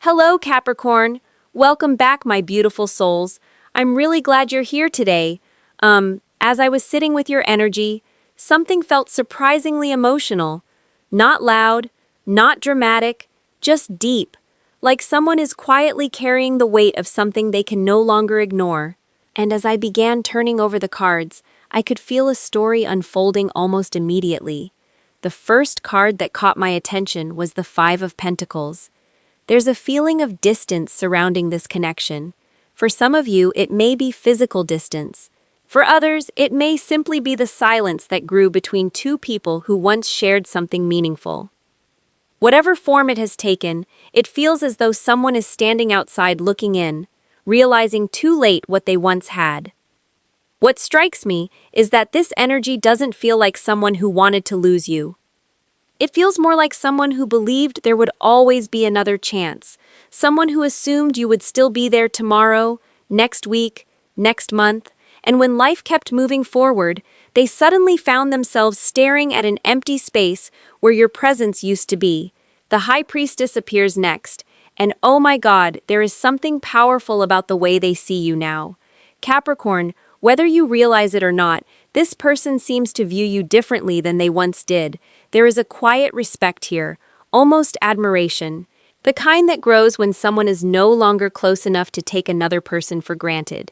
Hello, Capricorn. Welcome back, my beautiful souls. I'm really glad you're here today. As I was sitting with your energy, something felt surprisingly emotional. Not loud, not dramatic, just deep, like someone is quietly carrying the weight of something they can no longer ignore. And as I began turning over the cards, I could feel a story unfolding almost immediately. The first card that caught my attention was the Five of Pentacles. There's a feeling of distance surrounding this connection. For some of you, it may be physical distance. For others, it may simply be the silence that grew between two people who once shared something meaningful. Whatever form it has taken, it feels as though someone is standing outside looking in, realizing too late what they once had. What strikes me is that this energy doesn't feel like someone who wanted to lose you. It feels more like someone who believed there would always be another chance, someone who assumed you would still be there tomorrow, next week, next month, and when life kept moving forward, they suddenly found themselves staring at an empty space where your presence used to be. The High Priestess appears next, and oh my God, there is something powerful about the way they see you now. Capricorn, whether you realize it or not, this person seems to view you differently than they once did. There is a quiet respect here, almost admiration, the kind that grows when someone is no longer close enough to take another person for granted.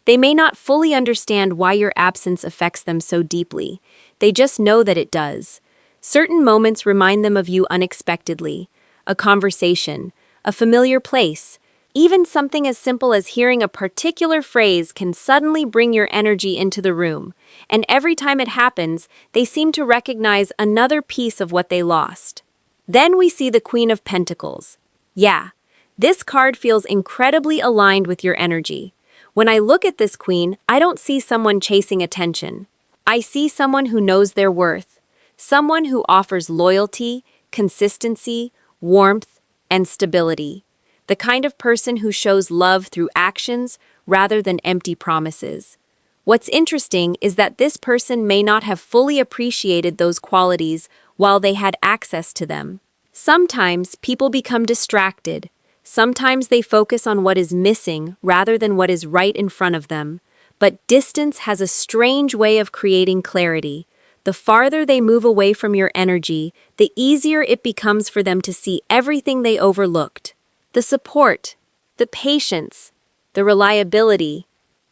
They may not fully understand why your absence affects them so deeply. They just know that it does. Certain moments remind them of you unexpectedly. A conversation, a familiar place, even something as simple as hearing a particular phrase can suddenly bring your energy into the room, and every time it happens, they seem to recognize another piece of what they lost. Then we see the Queen of Pentacles. Yeah, this card feels incredibly aligned with your energy. When I look at this queen, I don't see someone chasing attention. I see someone who knows their worth, someone who offers loyalty, consistency, warmth, and stability. The kind of person who shows love through actions rather than empty promises. What's interesting is that this person may not have fully appreciated those qualities while they had access to them. Sometimes people become distracted. Sometimes they focus on what is missing rather than what is right in front of them. But distance has a strange way of creating clarity. The farther they move away from your energy, the easier it becomes for them to see everything they overlooked. The support, the patience, the reliability,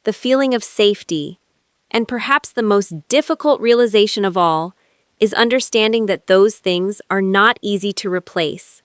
the feeling of safety, and perhaps the most difficult realization of all is understanding that those things are not easy to replace.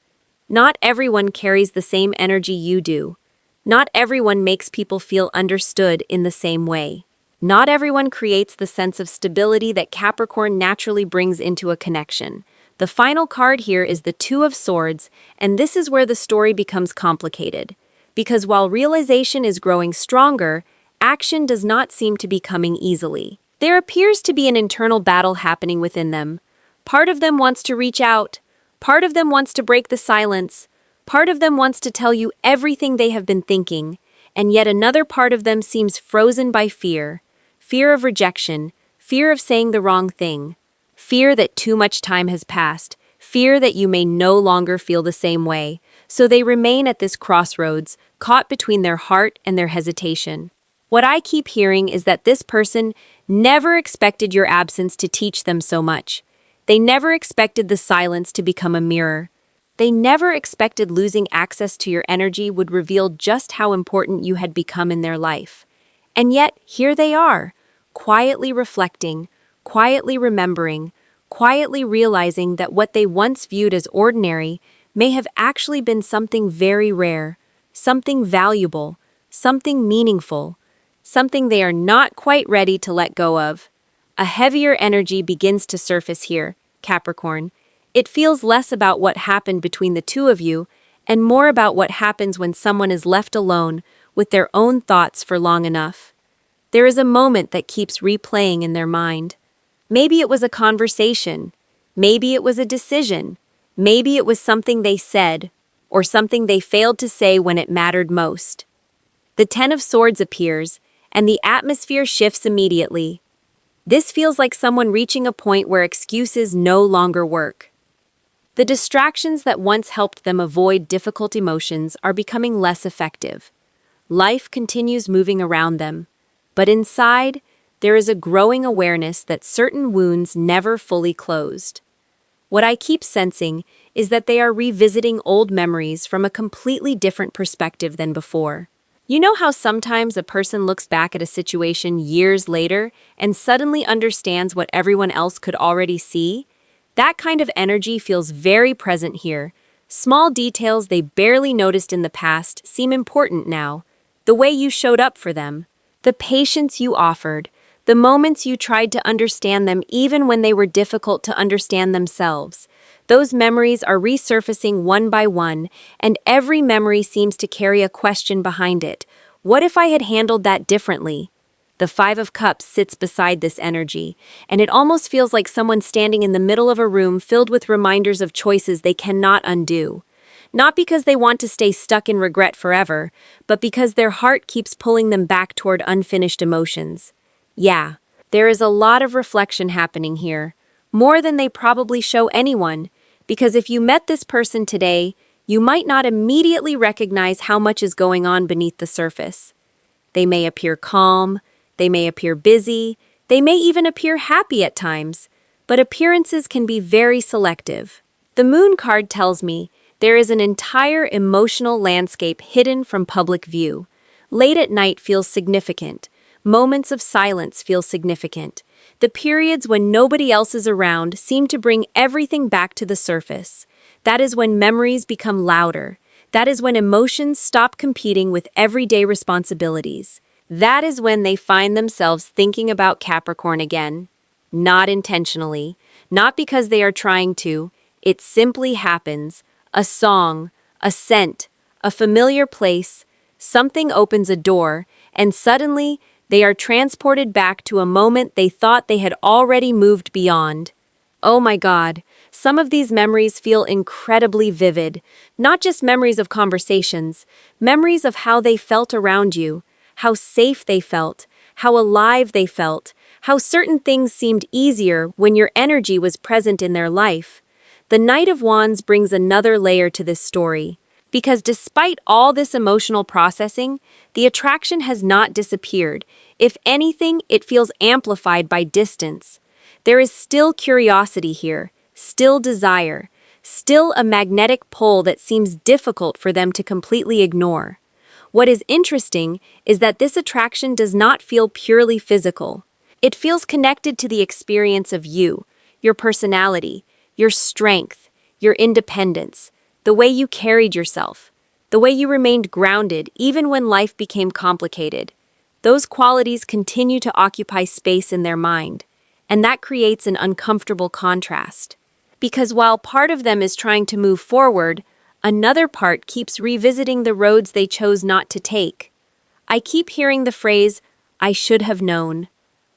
Not everyone carries the same energy you do. Not everyone makes people feel understood in the same way. Not everyone creates the sense of stability that Capricorn naturally brings into a connection. The final card here is the Two of Swords, and this is where the story becomes complicated. Because while realization is growing stronger, action does not seem to be coming easily. There appears to be an internal battle happening within them. Part of them wants to reach out. Part of them wants to break the silence. Part of them wants to tell you everything they have been thinking. And yet another part of them seems frozen by fear. Fear of rejection. Fear of saying the wrong thing. Fear that too much time has passed, fear that you may no longer feel the same way, so they remain at this crossroads, caught between their heart and their hesitation. What I keep hearing is that this person never expected your absence to teach them so much. They never expected the silence to become a mirror. They never expected losing access to your energy would reveal just how important you had become in their life. And yet, here they are, quietly reflecting, quietly remembering, quietly realizing that what they once viewed as ordinary may have actually been something very rare, something valuable, something meaningful, something they are not quite ready to let go of. A heavier energy begins to surface here, Capricorn. It feels less about what happened between the two of you and more about what happens when someone is left alone with their own thoughts for long enough. There is a moment that keeps replaying in their mind. Maybe it was a conversation. Maybe it was a decision. Maybe it was something they said, or something they failed to say when it mattered most. The Ten of Swords appears, and the atmosphere shifts immediately. This feels like someone reaching a point where excuses no longer work. The distractions that once helped them avoid difficult emotions are becoming less effective. Life continues moving around them, but inside, there is a growing awareness that certain wounds never fully closed. What I keep sensing is that they are revisiting old memories from a completely different perspective than before. You know how sometimes a person looks back at a situation years later and suddenly understands what everyone else could already see? That kind of energy feels very present here. Small details they barely noticed in the past seem important now. The way you showed up for them, the patience you offered, the moments you tried to understand them even when they were difficult to understand themselves. Those memories are resurfacing one by one, and every memory seems to carry a question behind it. What if I had handled that differently? The Five of Cups sits beside this energy, and it almost feels like someone standing in the middle of a room filled with reminders of choices they cannot undo. Not because they want to stay stuck in regret forever, but because their heart keeps pulling them back toward unfinished emotions. Yeah, there is a lot of reflection happening here, more than they probably show anyone, because if you met this person today, you might not immediately recognize how much is going on beneath the surface. They may appear calm, they may appear busy, they may even appear happy at times, but appearances can be very selective. The Moon card tells me there is an entire emotional landscape hidden from public view. Late at night feels significant. Moments of silence feel significant. The periods when nobody else is around seem to bring everything back to the surface. That is when memories become louder. That is when emotions stop competing with everyday responsibilities. That is when they find themselves thinking about Capricorn again. Not intentionally, not because they are trying to. It simply happens. A song, a scent, a familiar place, something opens a door, and suddenly, they are transported back to a moment they thought they had already moved beyond. Oh my God, some of these memories feel incredibly vivid, not just memories of conversations, memories of how they felt around you, how safe they felt, how alive they felt, how certain things seemed easier when your energy was present in their life. The Knight of Wands brings another layer to this story. Because despite all this emotional processing, the attraction has not disappeared. If anything, it feels amplified by distance. There is still curiosity here, still desire, still a magnetic pull that seems difficult for them to completely ignore. What is interesting is that this attraction does not feel purely physical. It feels connected to the experience of you, your personality, your strength, your independence, the way you carried yourself, the way you remained grounded even when life became complicated. Those qualities continue to occupy space in their mind, and that creates an uncomfortable contrast. Because while part of them is trying to move forward, another part keeps revisiting the roads they chose not to take. I keep hearing the phrase, "I should have known,"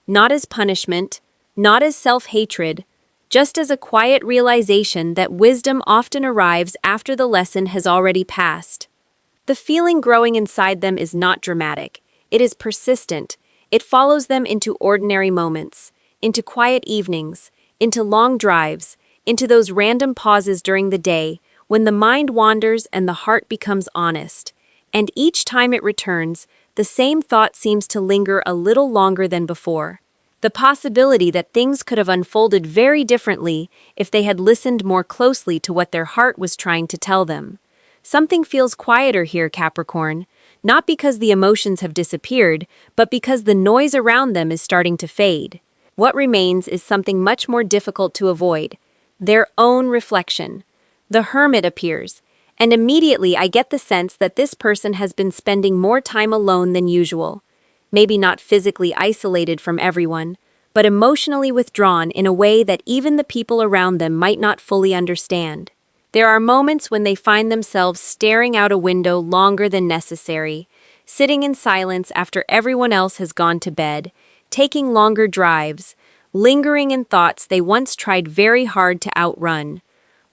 not as punishment, not as self-hatred, just as a quiet realization that wisdom often arrives after the lesson has already passed. The feeling growing inside them is not dramatic. It is persistent. It follows them into ordinary moments, into quiet evenings, into long drives, into those random pauses during the day when the mind wanders and the heart becomes honest. And each time it returns, the same thought seems to linger a little longer than before. The possibility that things could have unfolded very differently if they had listened more closely to what their heart was trying to tell them. Something feels quieter here, Capricorn, not because the emotions have disappeared, but because the noise around them is starting to fade. What remains is something much more difficult to avoid: their own reflection. The Hermit appears, and immediately I get the sense that this person has been spending more time alone than usual. Maybe not physically isolated from everyone, but emotionally withdrawn in a way that even the people around them might not fully understand. There are moments when they find themselves staring out a window longer than necessary, sitting in silence after everyone else has gone to bed, taking longer drives, lingering in thoughts they once tried very hard to outrun.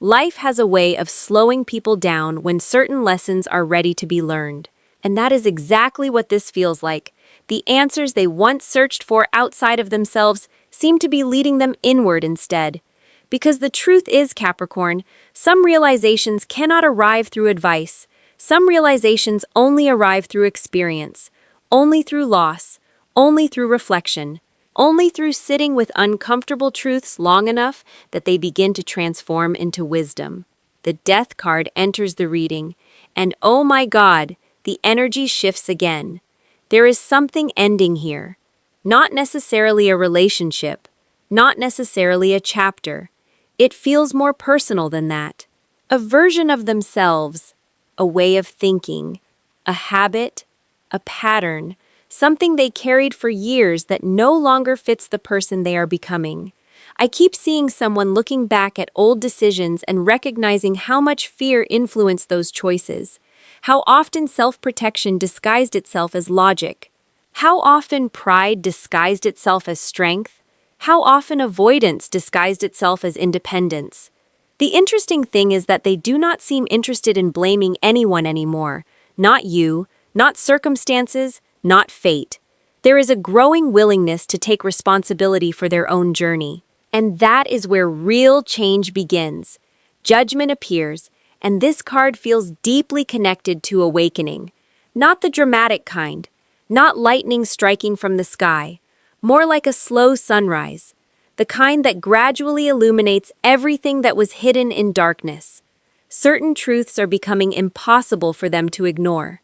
Life has a way of slowing people down when certain lessons are ready to be learned. And that is exactly what this feels like. The answers they once searched for outside of themselves seem to be leading them inward instead. Because the truth is, Capricorn, some realizations cannot arrive through advice. Some realizations only arrive through experience, only through loss, only through reflection, only through sitting with uncomfortable truths long enough that they begin to transform into wisdom. The Death card enters the reading, and oh my God, the energy shifts again. There is something ending here. Not necessarily a relationship, not necessarily a chapter. It feels more personal than that. A version of themselves, a way of thinking, a habit, a pattern, something they carried for years that no longer fits the person they are becoming. I keep seeing someone looking back at old decisions and recognizing how much fear influenced those choices, how often self-protection disguised itself as logic, how often pride disguised itself as strength, how often avoidance disguised itself as independence. The interesting thing is that they do not seem interested in blaming anyone anymore. Not you, not circumstances, not fate. There is a growing willingness to take responsibility for their own journey. And that is where real change begins. Judgment appears, and this card feels deeply connected to awakening. Not the dramatic kind, not lightning striking from the sky, more like a slow sunrise, the kind that gradually illuminates everything that was hidden in darkness. Certain truths are becoming impossible for them to ignore.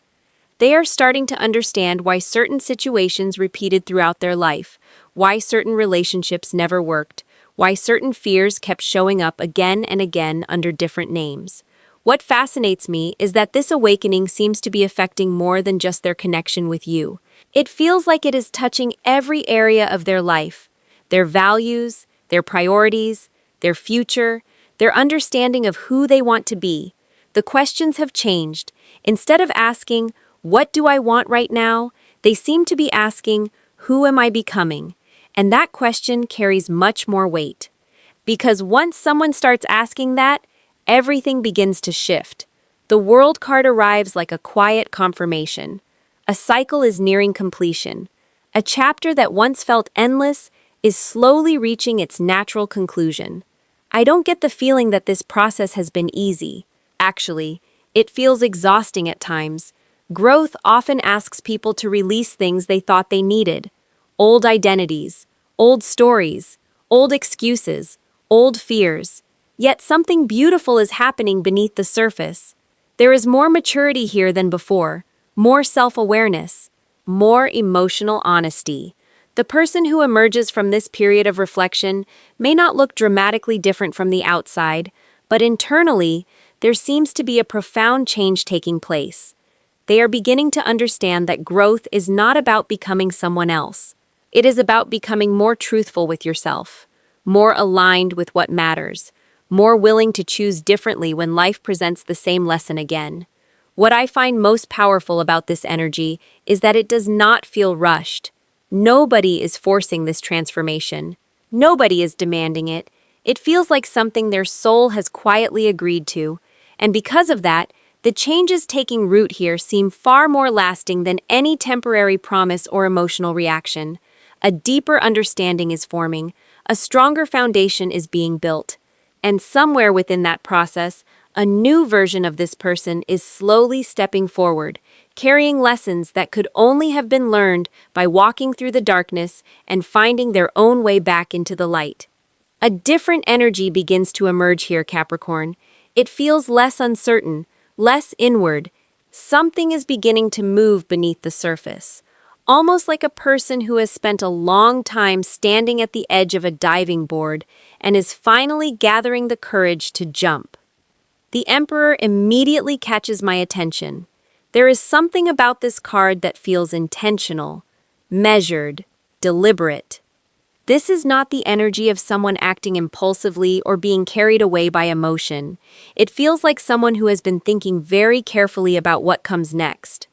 They are starting to understand why certain situations repeated throughout their life, why certain relationships never worked, why certain fears kept showing up again and again under different names. What fascinates me is that this awakening seems to be affecting more than just their connection with you. It feels like it is touching every area of their life, their values, their priorities, their future, their understanding of who they want to be. The questions have changed. Instead of asking, "What do I want right now?" they seem to be asking, "Who am I becoming?" And that question carries much more weight. Because once someone starts asking that, everything begins to shift. The World card arrives like a quiet confirmation. A cycle is nearing completion. A chapter that once felt endless is slowly reaching its natural conclusion. I don't get the feeling that this process has been easy. Actually, it feels exhausting at times. Growth often asks people to release things they thought they needed. Old identities, old stories, old excuses, old fears. Yet something beautiful is happening beneath the surface. There is more maturity here than before, more self-awareness, more emotional honesty. The person who emerges from this period of reflection may not look dramatically different from the outside, but internally, there seems to be a profound change taking place. They are beginning to understand that growth is not about becoming someone else. It is about becoming more truthful with yourself, more aligned with what matters, more willing to choose differently when life presents the same lesson again. What I find most powerful about this energy is that it does not feel rushed. Nobody is forcing this transformation. Nobody is demanding it. It feels like something their soul has quietly agreed to, and because of that, the changes taking root here seem far more lasting than any temporary promise or emotional reaction. A deeper understanding is forming, a stronger foundation is being built, and somewhere within that process, a new version of this person is slowly stepping forward, carrying lessons that could only have been learned by walking through the darkness and finding their own way back into the light. A different energy begins to emerge here, Capricorn. It feels less uncertain, less inward. Something is beginning to move beneath the surface, almost like a person who has spent a long time standing at the edge of a diving board and is finally gathering the courage to jump. The Emperor immediately catches my attention. There is something about this card that feels intentional, measured, deliberate. This is not the energy of someone acting impulsively or being carried away by emotion. It feels like someone who has been thinking very carefully about what comes next.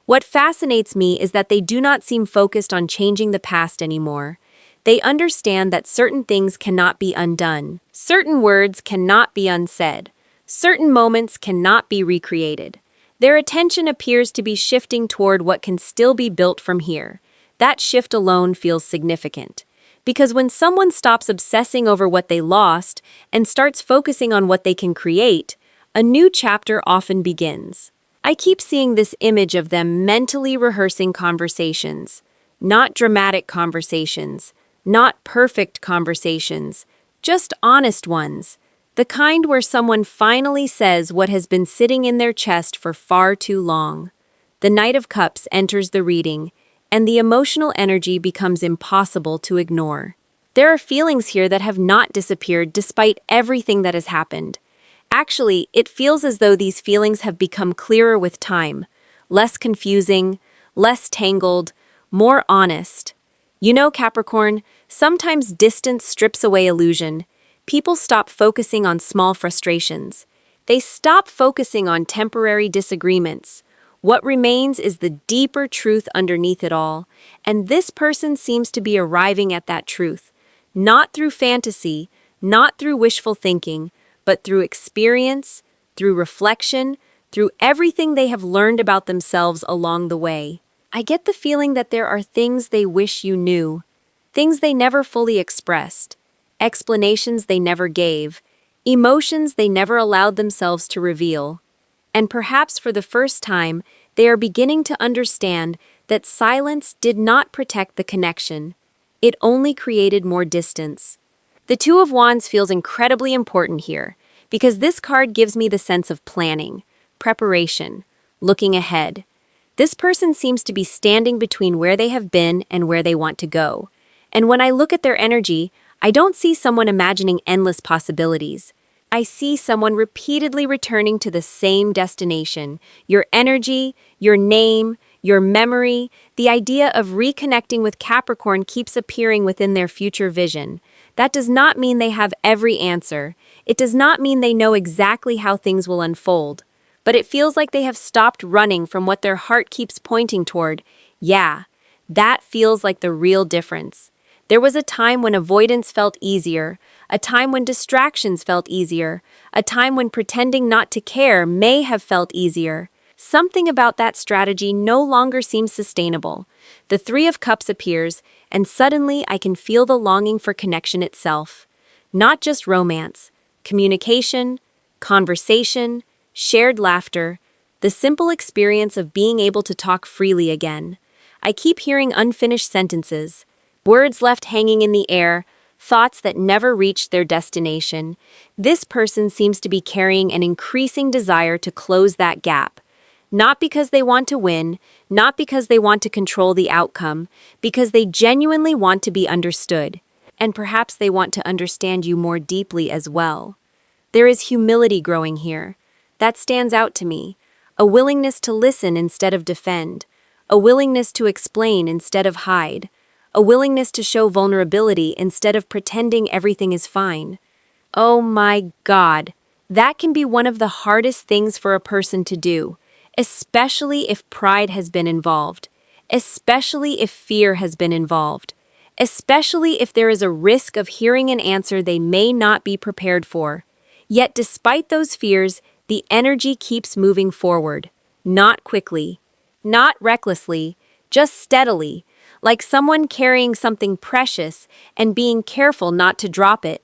What fascinates me is that they do not seem focused on changing the past anymore. They understand that certain things cannot be undone. Certain words cannot be unsaid. Certain moments cannot be recreated. Their attention appears to be shifting toward what can still be built from here. That shift alone feels significant. Because when someone stops obsessing over what they lost and starts focusing on what they can create, a new chapter often begins. I keep seeing this image of them mentally rehearsing conversations. Not dramatic conversations, not perfect conversations, just honest ones. The kind where someone finally says what has been sitting in their chest for far too long. The Knight of Cups enters the reading, and the emotional energy becomes impossible to ignore. There are feelings here that have not disappeared despite everything that has happened. Actually, it feels as though these feelings have become clearer with time, less confusing, less tangled, more honest. You know, Capricorn, sometimes distance strips away illusion. People stop focusing on small frustrations. They stop focusing on temporary disagreements. What remains is the deeper truth underneath it all, and this person seems to be arriving at that truth, not through fantasy, not through wishful thinking, but through experience, through reflection, through everything they have learned about themselves along the way. I get the feeling that there are things they wish you knew, things they never fully expressed, explanations they never gave, emotions they never allowed themselves to reveal. And perhaps for the first time, they are beginning to understand that silence did not protect the connection. It only created more distance. The Two of Wands feels incredibly important here, because this card gives me the sense of planning, preparation, looking ahead. This person seems to be standing between where they have been and where they want to go. And when I look at their energy, I don't see someone imagining endless possibilities. I see someone repeatedly returning to the same destination. Your energy, your name, your memory, the idea of reconnecting with Capricorn keeps appearing within their future vision. That does not mean they have every answer. It does not mean they know exactly how things will unfold. But it feels like they have stopped running from what their heart keeps pointing toward. Yeah, that feels like the real difference. There was a time when avoidance felt easier, a time when distractions felt easier, a time when pretending not to care may have felt easier. Something about that strategy no longer seems sustainable. The Three of Cups appears, and suddenly I can feel the longing for connection itself. Not just romance, communication, conversation, shared laughter, the simple experience of being able to talk freely again. I keep hearing unfinished sentences, words left hanging in the air, thoughts that never reached their destination. This person seems to be carrying an increasing desire to close that gap. Not because they want to win, not because they want to control the outcome, because they genuinely want to be understood. And perhaps they want to understand you more deeply as well. There is humility growing here. That stands out to me. A willingness to listen instead of defend. A willingness to explain instead of hide. A willingness to show vulnerability instead of pretending everything is fine. Oh my God, that can be one of the hardest things for a person to do, especially if pride has been involved, especially if fear has been involved, especially if there is a risk of hearing an answer they may not be prepared for. Yet despite those fears, the energy keeps moving forward, not quickly, not recklessly, just steadily, like someone carrying something precious and being careful not to drop it.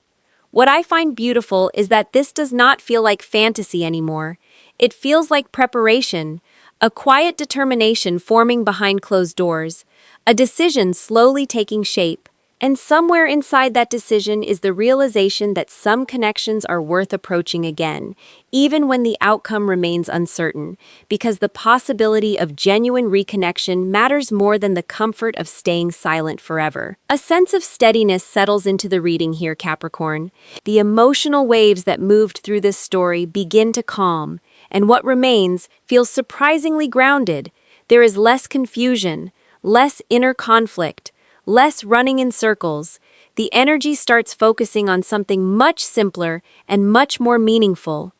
What I find beautiful is that this does not feel like fantasy anymore. It feels like preparation, a quiet determination forming behind closed doors, a decision slowly taking shape. And somewhere inside that decision is the realization that some connections are worth approaching again, even when the outcome remains uncertain, because the possibility of genuine reconnection matters more than the comfort of staying silent forever. A sense of steadiness settles into the reading here, Capricorn. The emotional waves that moved through this story begin to calm, and what remains feels surprisingly grounded. There is less confusion, less inner conflict, less running in circles. The energy starts focusing on something much simpler and much more meaningful.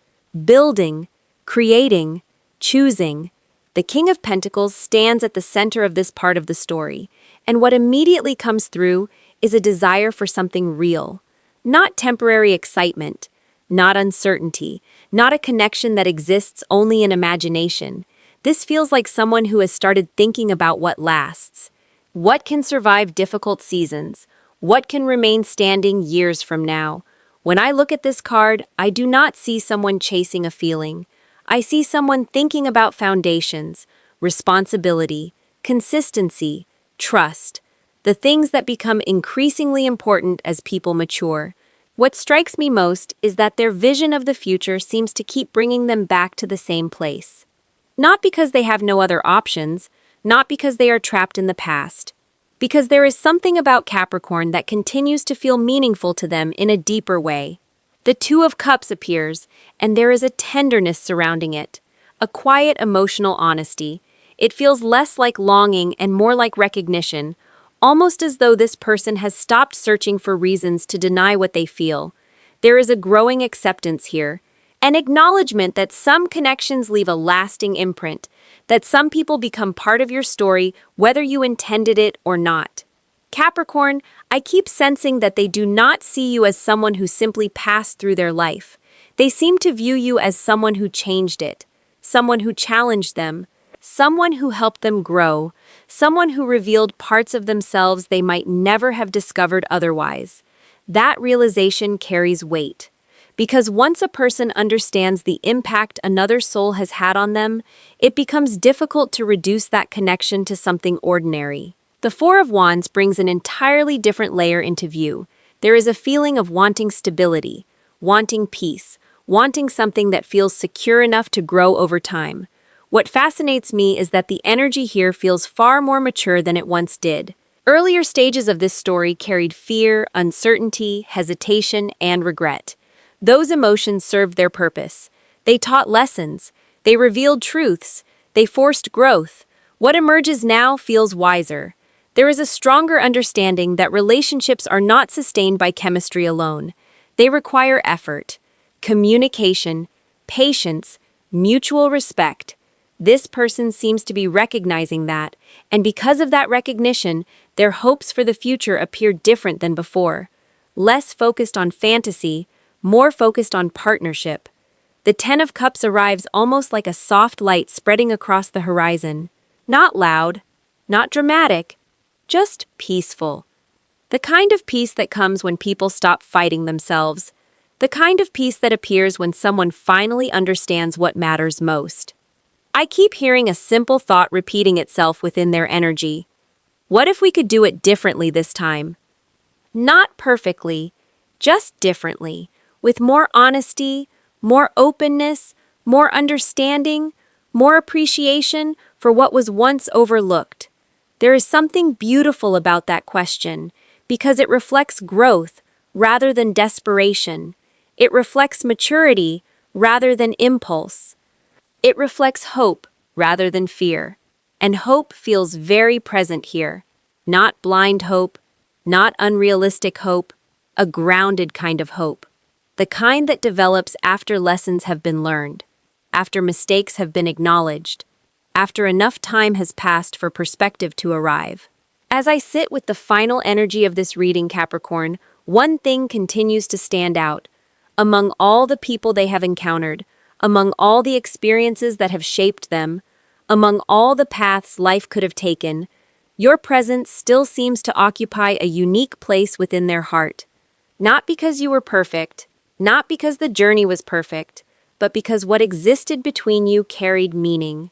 Building, creating, choosing. The King of Pentacles stands at the center of this part of the story, and what immediately comes through is a desire for something real. Not temporary excitement, not uncertainty, not a connection that exists only in imagination. This feels like someone who has started thinking about what lasts. What can survive difficult seasons? What can remain standing years from now? When I look at this card, I do not see someone chasing a feeling. I see someone thinking about foundations, responsibility, consistency, trust, the things that become increasingly important as people mature. What strikes me most is that their vision of the future seems to keep bringing them back to the same place. Not because they have no other options, not because they are trapped in the past, because there is something about Capricorn that continues to feel meaningful to them in a deeper way. The Two of Cups appears, and there is a tenderness surrounding it, a quiet emotional honesty. It feels less like longing and more like recognition, almost as though this person has stopped searching for reasons to deny what they feel. There is a growing acceptance here, an acknowledgement that some connections leave a lasting imprint, that some people become part of your story whether you intended it or not. Capricorn, I keep sensing that they do not see you as someone who simply passed through their life. They seem to view you as someone who changed it, someone who challenged them, someone who helped them grow, someone who revealed parts of themselves they might never have discovered otherwise. That realization carries weight. Because once a person understands the impact another soul has had on them, it becomes difficult to reduce that connection to something ordinary. The Four of Wands brings an entirely different layer into view. There is a feeling of wanting stability, wanting peace, wanting something that feels secure enough to grow over time. What fascinates me is that the energy here feels far more mature than it once did. Earlier stages of this story carried fear, uncertainty, hesitation, and regret. Those emotions served their purpose. They taught lessons. They revealed truths. They forced growth. What emerges now feels wiser. There is a stronger understanding that relationships are not sustained by chemistry alone. They require effort, communication, patience, mutual respect. This person seems to be recognizing that, and because of that recognition, their hopes for the future appear different than before. Less focused on fantasy, more focused on partnership. The Ten of Cups arrives almost like a soft light spreading across the horizon. Not loud, not dramatic, just peaceful. The kind of peace that comes when people stop fighting themselves. The kind of peace that appears when someone finally understands what matters most. I keep hearing a simple thought repeating itself within their energy. What if we could do it differently this time? Not perfectly, just differently. With more honesty, more openness, more understanding, more appreciation for what was once overlooked. There is something beautiful about that question, because it reflects growth rather than desperation. It reflects maturity rather than impulse. It reflects hope rather than fear. And hope feels very present here. Not blind hope, not unrealistic hope, a grounded kind of hope. The kind that develops after lessons have been learned, after mistakes have been acknowledged, after enough time has passed for perspective to arrive. As I sit with the final energy of this reading, Capricorn, one thing continues to stand out. Among all the people they have encountered, among all the experiences that have shaped them, among all the paths life could have taken, your presence still seems to occupy a unique place within their heart. Not because you were perfect, not because the journey was perfect, but because what existed between you carried meaning.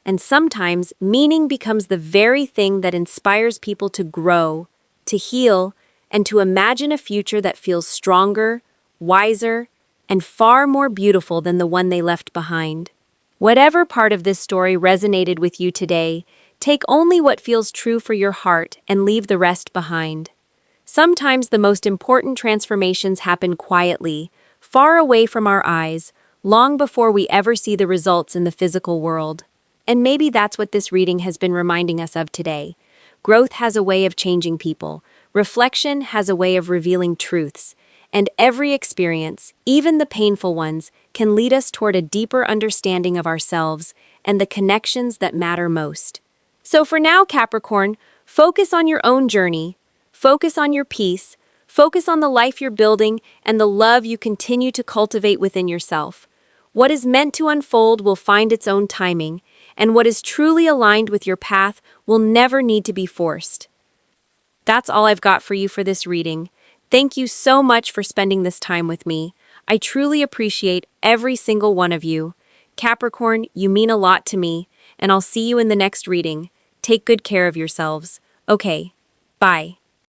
And sometimes meaning becomes the very thing that inspires people to grow, to heal, and to imagine a future that feels stronger, wiser, and far more beautiful than the one they left behind. Whatever part of this story resonated with you today, take only what feels true for your heart and leave the rest behind. Sometimes the most important transformations happen quietly, far away from our eyes, long before we ever see the results in the physical world. And maybe that's what this reading has been reminding us of today. Growth has a way of changing people. Reflection has a way of revealing truths. And every experience, even the painful ones, can lead us toward a deeper understanding of ourselves and the connections that matter most. So for now, Capricorn, focus on your own journey. Focus on your peace, focus on the life you're building and the love you continue to cultivate within yourself. What is meant to unfold will find its own timing, and what is truly aligned with your path will never need to be forced. That's all I've got for you for this reading. Thank you so much for spending this time with me. I truly appreciate every single one of you. Capricorn, you mean a lot to me, and I'll see you in the next reading. Take good care of yourselves. Okay, bye.